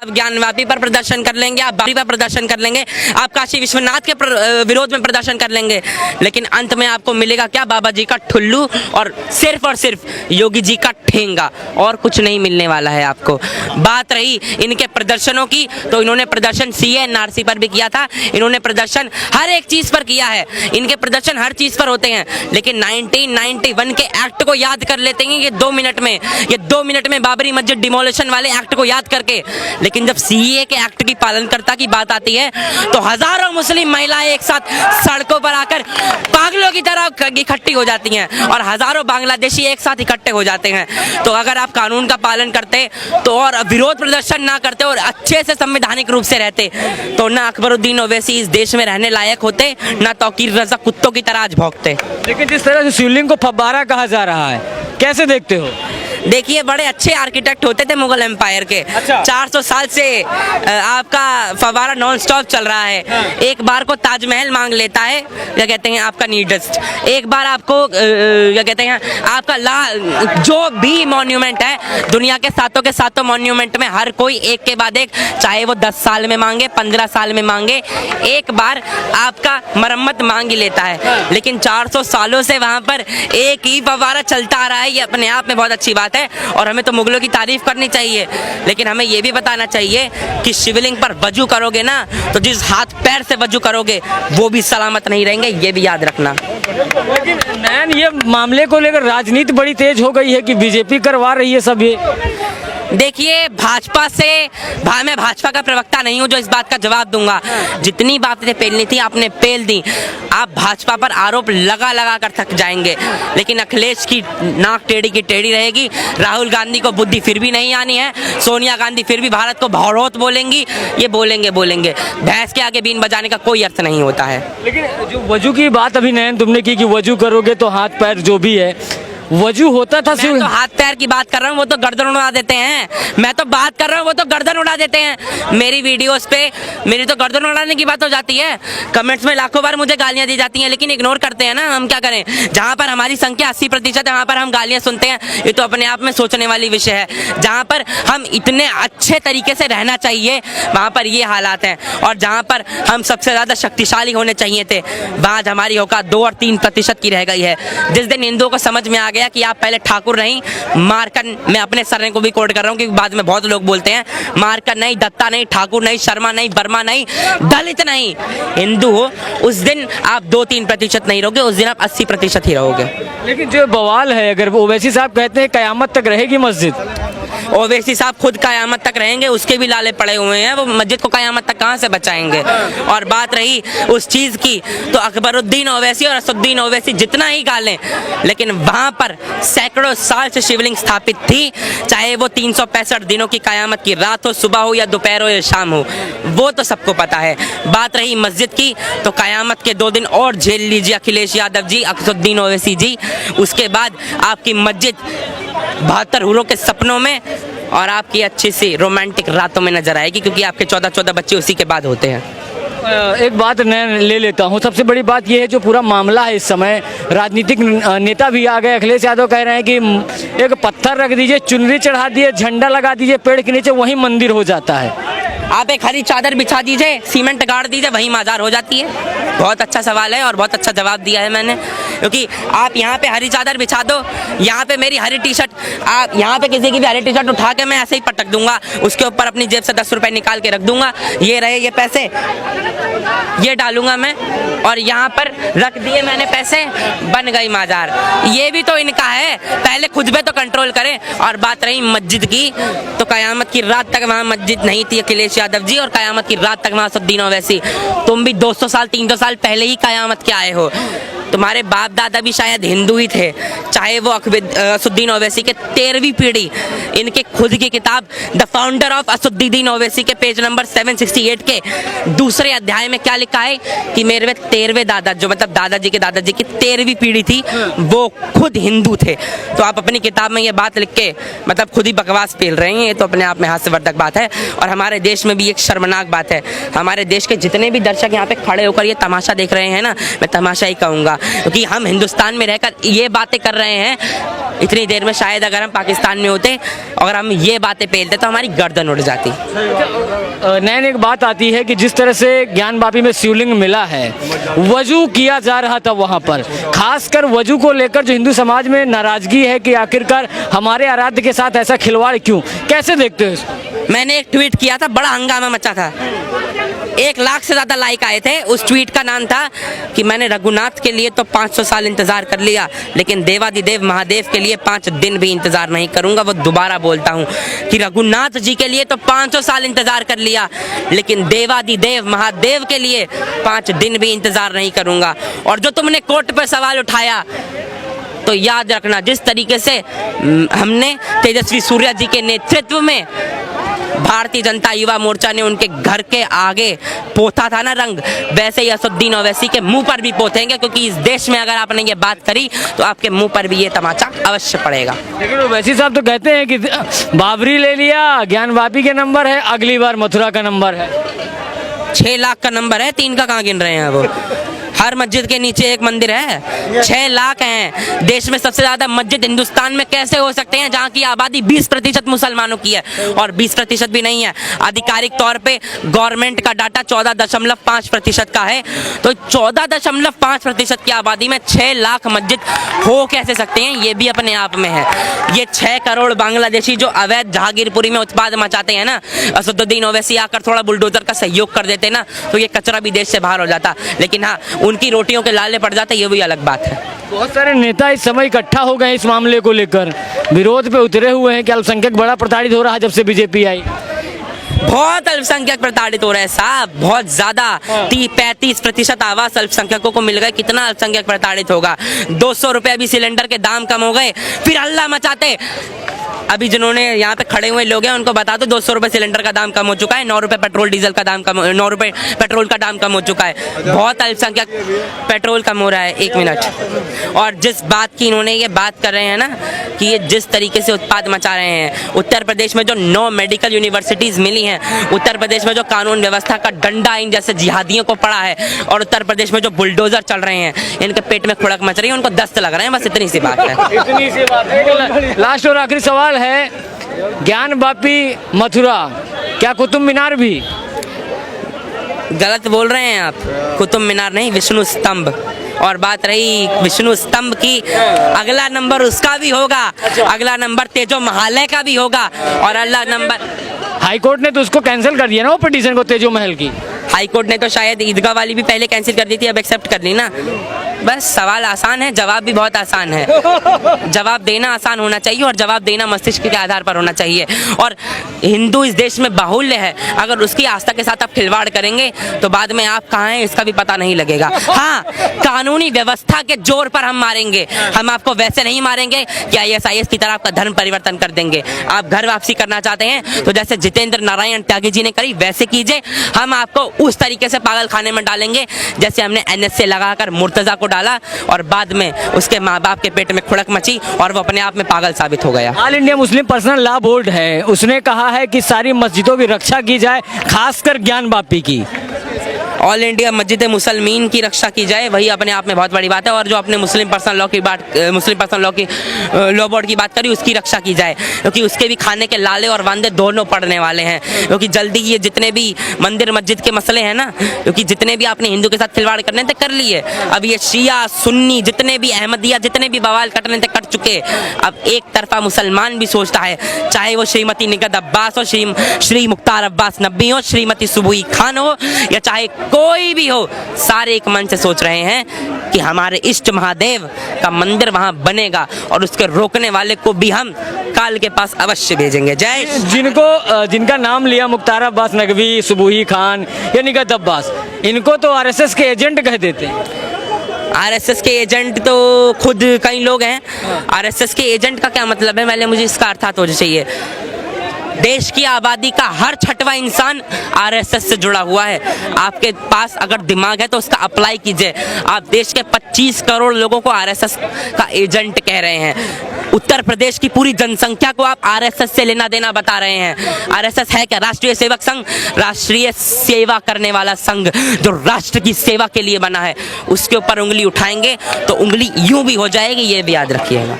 आप ज्ञानवापी पर प्रदर्शन कर लेंगे, आप बाबरी पर प्रदर्शन कर लेंगे, आप काशी विश्वनाथ के विरोध में प्रदर्शन कर लेंगे, लेकिन अंत में आपको मिलेगा क्या? बाबा जी का ठुल्लू और सिर्फ योगी जी का ठेंगा, और कुछ नहीं मिलने वाला है आपको। बात रही इनके प्रदर्शनों की, तो इन्होंने प्रदर्शन सीए एनआरसी पर भी किया था, इन्होंने प्रदर्शन हर एक चीज पर किया है, इनके प्रदर्शन हर चीज पर होते हैं, लेकिन 1991 के एक्ट को याद कर लेते हैं ये 2 मिनट में बाबरी मस्जिद डिमोलिशन वाले एक्ट को याद करके। लेकिन जब सीए के एक्ट की पालनकर्ता की बात आती है तो हजारों मुस्लिम महिलाएं एक साथ सड़कों पर आकर पागलों की तरह इकट्ठी हो जाती हैं और हजारों बांग्लादेशी एक साथ इकट्ठे हो जाते हैं। तो अगर आप कानून का पालन करते तो और विरोध प्रदर्शन ना करते और अच्छे से संवैधानिक रूप से रहते तो ना अकबरुद्दीन ओवैसी इस देश में रहने लायक होते, ना तौकीर रजा कुत्तों की तरह आज भौंकते। लेकिन जिस तरह से शिवलिंग को फव्वारा कहा जा रहा है, कैसे देखते हो? देखिए, बड़े अच्छे आर्किटेक्ट होते थे मुगल एम्पायर के। अच्छा। 400 साल से आपका फव्वारा नॉन स्टॉप चल रहा है। एक बार को ताजमहल मांग लेता है, क्या कहते हैं, आपका नीडेस्ट। एक बार आपको क्या कहते हैं, आपका जो भी मॉन्यूमेंट है दुनिया के सातों मॉन्यूमेंट में हर कोई एक के बाद एक, चाहे वो 10 साल में मांगे, 15 साल में मांगे, एक बार आपका मरम्मत मांग ही लेता है। लेकिन 400 सालों से वहां पर एक ही फव्वारा चलता आ रहा है, ये अपने आप में बहुत अच्छी बात है और हमें तो मुगलों की तारीफ करनी चाहिए। लेकिन हमें यह भी बताना चाहिए कि शिवलिंग पर वजू करोगे ना, तो जिस हाथ पैर से वजू करोगे वो भी सलामत नहीं रहेंगे, ये भी याद रखना। लेकिन नैन, ये मामले को लेकर राजनीति बड़ी तेज हो गई है कि बीजेपी करवा रही है सब ये। देखिए, मैं भाजपा का प्रवक्ता नहीं हूं जो इस बात का जवाब दूंगा। जितनी बातें पेलनी थी आपने पेल दी। आप भाजपा पर आरोप लगा कर थक जाएंगे, लेकिन अखिलेश की नाक टेढ़ी की टेढ़ी रहेगी। राहुल गांधी को बुद्धि फिर भी नहीं आनी है, सोनिया गांधी फिर भी भारत को बहुत बोलेंगी। ये बोलेंगे भैंस के आगे बीन बजाने का कोई अर्थ नहीं होता है। लेकिन जो वजू की बात अभी नैन तुमने की कि वजू करोगे तो हाथ पैर जो भी है वजू होता था। मैं तो हाथ पैर की बात कर रहा हूँ, वो तो गर्दन उड़ा देते हैं। मैं तो बात कर रहा हूँ, वो तो गर्दन उड़ा देते हैं। मेरी वीडियोस पे मेरी तो गर्दन उड़ाने की बात हो जाती है। कमेंट्स में लाखों बार मुझे गालियां दी जाती हैं, लेकिन इग्नोर करते हैं ना, हम क्या करें। जहाँ पर हमारी संख्या 80% है वहाँ पर हम गालियां सुनते हैं, ये तो अपने आप में सोचने वाली विषय है। जहाँ पर हम इतने अच्छे तरीके से रहना चाहिए वहाँ पर ये हालात हैं, और जहाँ पर हम सबसे ज्यादा शक्तिशाली होने चाहिए थे वहाँ हमारी औकात 2 और 3% की रह गई है। जिस दिन हिंदुओं को समझ में आ गया कि आप पहले ठाकुर नहीं, मारकन, मैं अपने सरने को भी कोट कर रहा हूँ क्योंकि बाद में बहुत लोग बोलते हैं मारकन नहीं, दत्ता नहीं, ठाकुर नहीं, शर्मा नहीं, वर्मा नहीं, दलित नहीं, हिंदू हो, उस दिन आप 2-3% नहीं रहोगे, उस दिन आप 80% ही रहोगे। लेकिन जो बवाल है, अगर ओवैसी साहब कहते हैं कयामत तक रहेगी मस्जिद, ओवैसी साहब खुद कयामत तक रहेंगे, उसके भी लाले पड़े हुए हैं, वो मस्जिद को कयामत तक कहाँ से बचाएंगे। और बात रही उस चीज की, तो अकबरुद्दीन ओवैसी और असदुद्दीन ओवैसी जितना ही गालें, लेकिन वहां पर सैकड़ों साल से शिवलिंग स्थापित थी, चाहे वो 365 दिनों की कयामत की रात हो, सुबह हो या दोपहर हो या शाम हो, वो तो सबको पता है। बात रही मस्जिद की, तो कयामत के 2 दिन और झेल लीजिए अखिलेश यादव जी, असदुद्दीन ओवैसी जी, उसके बाद आपकी मस्जिद 72 हूरों के सपनों में और आपकी अच्छी सी रोमांटिक रातों में नजर आएगी, क्योंकि आपके 14 बच्चे उसी के बाद होते हैं। एक बात मैं ले लेता हूँ, सबसे बड़ी बात यह है जो पूरा मामला है, इस समय राजनीतिक नेता भी आ गए। अखिलेश यादव कह रहे हैं कि एक पत्थर रख दीजिए, चुनरी चढ़ा दिए, झंडा लगा दीजिए पेड़ के नीचे, वही मंदिर हो जाता है। आप एक हरी चादर बिछा दीजिए, सीमेंट गाड़ दीजिए, वही मजार हो जाती है। बहुत अच्छा सवाल है और बहुत अच्छा जवाब दिया है मैंने, क्योंकि आप यहाँ पे हरी चादर बिछा दो, यहाँ पे मेरी हरी टी शर्ट, आप यहाँ पे किसी की भी हरी टी शर्ट उठा के मैं ऐसे ही पटक दूंगा, उसके ऊपर अपनी जेब से 10 रुपए निकाल के रख दूंगा, ये रहे ये पैसे, ये डालूंगा मैं, और यहाँ पर रख दिए मैंने पैसे, बन गई मजार। ये भी तो इनका है, पहले खुद पे तो कंट्रोल करें। और बात रही मस्जिद की, तो कयामत की रात तक वहाँ मस्जिद नहीं थी अखिलेश यादव जी, और कयामत की रात तक वहाँ असदुद्दीन ओवैसी। तुम भी 200 साल 300 साल पहले ही कयामत के आए हो। तुम्हारे बाप दादा भी शायद हिंदू ही थे, चाहे वो असदुद्दीन ओवैसी के 13वीं पीढ़ी, इनके खुद की किताब the founder of Asaduddin Owaisi के पेज नंबर 768 के दूसरे अध्याय में क्या लिखा है कि मेरे 13वें दादा, जो मतलब दादाजी के दादाजी की 13वीं पीढ़ी थी, वो खुद हिंदू थे। तो आप अपनी किताब में ये बात लिख के मतलब खुद ही बकवास पेल रहे हैं, ये तो अपने आप में हास्यवर्धक बात है। और हमारे देश में भी एक शर्मनाक बात है, हमारे देश के जितने भी दर्शक यहाँ पे खड़े होकर ये तमाशा देख रहे हैं ना, मैं तमाशा ही कहूँगा, क्योंकि हम हिंदुस्तान में रहकर ये बातें कर रहे हैं, इतनी देर में शायद अगर हम पाकिस्तान में होते और हम ये बातें पेलते तो हमारी गर्दन उड़ जाती। नैन, एक बात आती है कि जिस तरह से ज्ञानवापी में शिवलिंग मिला है, वजू किया जा रहा था वहाँ पर, खासकर वजू को लेकर जो हिंदू समाज में नाराजगी है कि आखिरकार हमारे आराध्य के साथ ऐसा खिलवाड़ क्यों, कैसे देखते हो इसको? मैंने एक ट्वीट किया था, बड़ा हंगामा मचा था, 1 लाख से ज़्यादा लाइक आए थे। उस ट्वीट का नाम था कि मैंने रघुनाथ के लिए तो 500 साल इंतज़ार कर लिया, लेकिन देवादिदेव महादेव के लिए 5 दिन भी इंतज़ार नहीं करूंगा। वो दोबारा बोलता हूँ कि रघुनाथ जी के लिए तो 500 साल इंतज़ार कर लिया, लेकिन देवादिदेव महादेव के लिए 5 दिन भी इंतज़ार नहीं करूंगा। और जो तुमने कोर्ट पर सवाल उठाया, तो याद रखना, जिस तरीके से हमने तेजस्वी सूर्या जी के नेतृत्व में भारतीय जनता युवा मोर्चा ने उनके घर के आगे पोता था ना रंग, वैसे ही असदुद्दीन ओवैसी के मुंह पर भी पोतेंगे, क्योंकि इस देश में अगर आपने ये बात करी तो आपके मुंह पर भी ये तमाचा अवश्य पड़ेगा। लेकिन ओवैसी साहब तो कहते हैं कि बाबरी ले लिया, ज्ञानवापी के नंबर है, अगली बार मथुरा का नंबर है। 6 लाख का नंबर है, 3 का कहाँ गिन रहे हैं वो? हर मस्जिद के नीचे एक मंदिर है, 6 लाख हैं। देश में सबसे ज्यादा मस्जिद हिंदुस्तान में कैसे हो सकते हैं जहाँ की आबादी 20% मुसलमानों की है, और 20% भी नहीं है। आधिकारिक तौर पे गवर्नमेंट का डाटा 14.5% का है, तो 14.5% की आबादी में 6 लाख मस्जिद हो कैसे सकते हैं, ये भी अपने आप में है। ये 6 करोड़ बांग्लादेशी जो अवैध जहांगीरपुरी में उत्पाद मचाते हैं ना, असदुद्दीन ओवैसी आकर थोड़ा बुलडोजर का सहयोग कर देते ना, तो ये कचरा भी देश से बाहर हो जाता। लेकिन हाँ, उनकी रोटियों के लाले पड़ जाते, ये भी अलग बात है। बहुत सारे नेता इस समय इकट्ठा हो गए इस मामले को लेकर, विरोध पे उतरे हुए हैं कि अल्पसंख्यक बड़ा प्रताड़ित हो रहा है जब से बीजेपी आई। बहुत अल्पसंख्यक प्रताड़ित हो रहे हैं साहब, बहुत ज्यादा। 35% आवास अल्पसंख्यकों को मिल गए, कितना अल्पसंख्यक प्रताड़ित होगा। 200 रुपए अभी सिलेंडर के दाम कम हो गए, फिर हल्ला मचाते। अभी जिन्होंने यहाँ पे खड़े हुए लोग हैं उनको बता दो 200 रुपए सिलेंडर का दाम कम हो चुका है, 9 रुपए पेट्रोल डीजल का दाम कम, 9 रुपए पेट्रोल का दाम कम हो चुका है। बहुत अल्पसंख्यक पेट्रोल कम हो रहा है। 1 मिनट। और जिस बात की इन्होंने ये बात कर रहे हैं ना कि ये जिस तरीके से उत्पाद मचा रहे हैं, उत्तर प्रदेश में जो 9 मेडिकल यूनिवर्सिटीज मिली हैं, उत्तर प्रदेश में जो कानून व्यवस्था का डंडा इन जैसे जिहादियों को पड़ा है, और उत्तर प्रदेश में जो बुलडोजर चल रहे हैं, इनके पेट में खुड़क मच रही है, उनको दस्त लग रहे हैं। बस इतनी सी बात है। इतनी सी बात है। लास्ट और आखिरी सवाल है, ज्ञानवापी मथुरा, क्या कुतुब मीनार भी? गलत बोल रहे हैं आप, कुतुब मीनार नहीं, विष्णु स्तंभ। और बात रही विष्णु स्तंभ की, अगला नंबर उसका भी होगा, अगला नंबर तेजो महालय का भी होगा, और अगला नंबर हाईकोर्ट ने तो उसको कैंसिल कर दिया ना, वो पिटीशन को, तेजो महल की। हाईकोर्ट ने तो शायद ईदगाह वाली भी पहले कैंसिल कर दी थी, अब एक्सेप्ट कर ली ना। बस सवाल आसान है, जवाब भी बहुत आसान है। जवाब देना आसान होना चाहिए, और जवाब देना मस्तिष्क के आधार पर होना चाहिए। और हिंदू इस देश में बाहुल्य है, अगर उसकी आस्था के साथ आप खिलवाड़ करेंगे तो बाद में आप कहाँ हैं इसका भी पता नहीं लगेगा। हाँ, कानूनी व्यवस्था के जोर पर हम मारेंगे, हम आपको वैसे नहीं मारेंगे कि ISIS की तरह आपका धर्म परिवर्तन कर देंगे। आप घर वापसी करना चाहते हैं तो जैसे जितेंद्र नारायण त्यागी जी ने करी वैसे कीजिए, हम आपको उस तरीके से पागल खाने में डालेंगे जैसे हमने NSA लगाकर मुर्तजा को डाला, और बाद में उसके माँ बाप के पेट में खुड़क मची और वो अपने आप में पागल साबित हो गया। All India Muslim personal law board है, उसने कहा है कि सारी मस्जिदों की रक्षा की जाए, खासकर ज्ञानवापी की। ऑल इंडिया मस्जिद मुसलमीन की रक्षा की जाए, वही अपने आप में बहुत बड़ी बात है। और जो अपने मुस्लिम पर्सनल लॉ की बात, मुस्लिम पर्सनल लॉ की लॉ बोर्ड की बात करी, उसकी रक्षा की जाए, क्योंकि उसके भी खाने के लाले और वांदे दोनों पड़ने वाले हैं। क्योंकि जल्दी ये जितने भी मंदिर मस्जिद के मसले हैं ना, क्योंकि जितने भी आपने हिंदू के साथ खिलवाड़ करने थे कर लिए, अब ये शिया सुन्नी जितने भी अहमदिया जितने भी बवाल कटने थे कट चुके। अब एक तरफा मुसलमान भी सोचता है, चाहे वो श्रीमती निगत अब्बास हो, श्री मुख्तार अब्बास नबी हो, श्रीमती सुबुई खान हो, या चाहे कोई भी हो, सारे एक मन से सोच रहे हैं कि हमारे इष्ट महादेव का मंदिर वहां बनेगा, और उसके रोकने वाले को भी हम काल के पास अवश्य भेजेंगे। जय। जिनका नाम लिया मुख्तार अब्बास नकवी, सुबुही खान या निगत अब्बास, इनको तो RSS के एजेंट कह देते हैं। RSS के एजेंट तो खुद कई लोग हैं। RSS के एजेंट का क्या मतलब है, पहले मुझे इसका अर्थात होना चाहिए। देश की आबादी का हर 6वां इंसान RSS से जुड़ा हुआ है। आपके पास अगर दिमाग है तो उसका अप्लाई कीजिए। आप देश के 25 करोड़ लोगों को RSS का एजेंट कह रहे हैं। उत्तर प्रदेश की पूरी जनसंख्या को आप आरएसएस से लेना देना बता रहे हैं। आरएसएस है क्या? राष्ट्रीय सेवक संघ, राष्ट्रीय सेवा करने वाला संघ जो राष्ट्र की सेवा के लिए बना है। उसके ऊपर उंगली उठाएंगे तो उंगली यूं भी हो जाएगी, ये भी याद रखिएगा।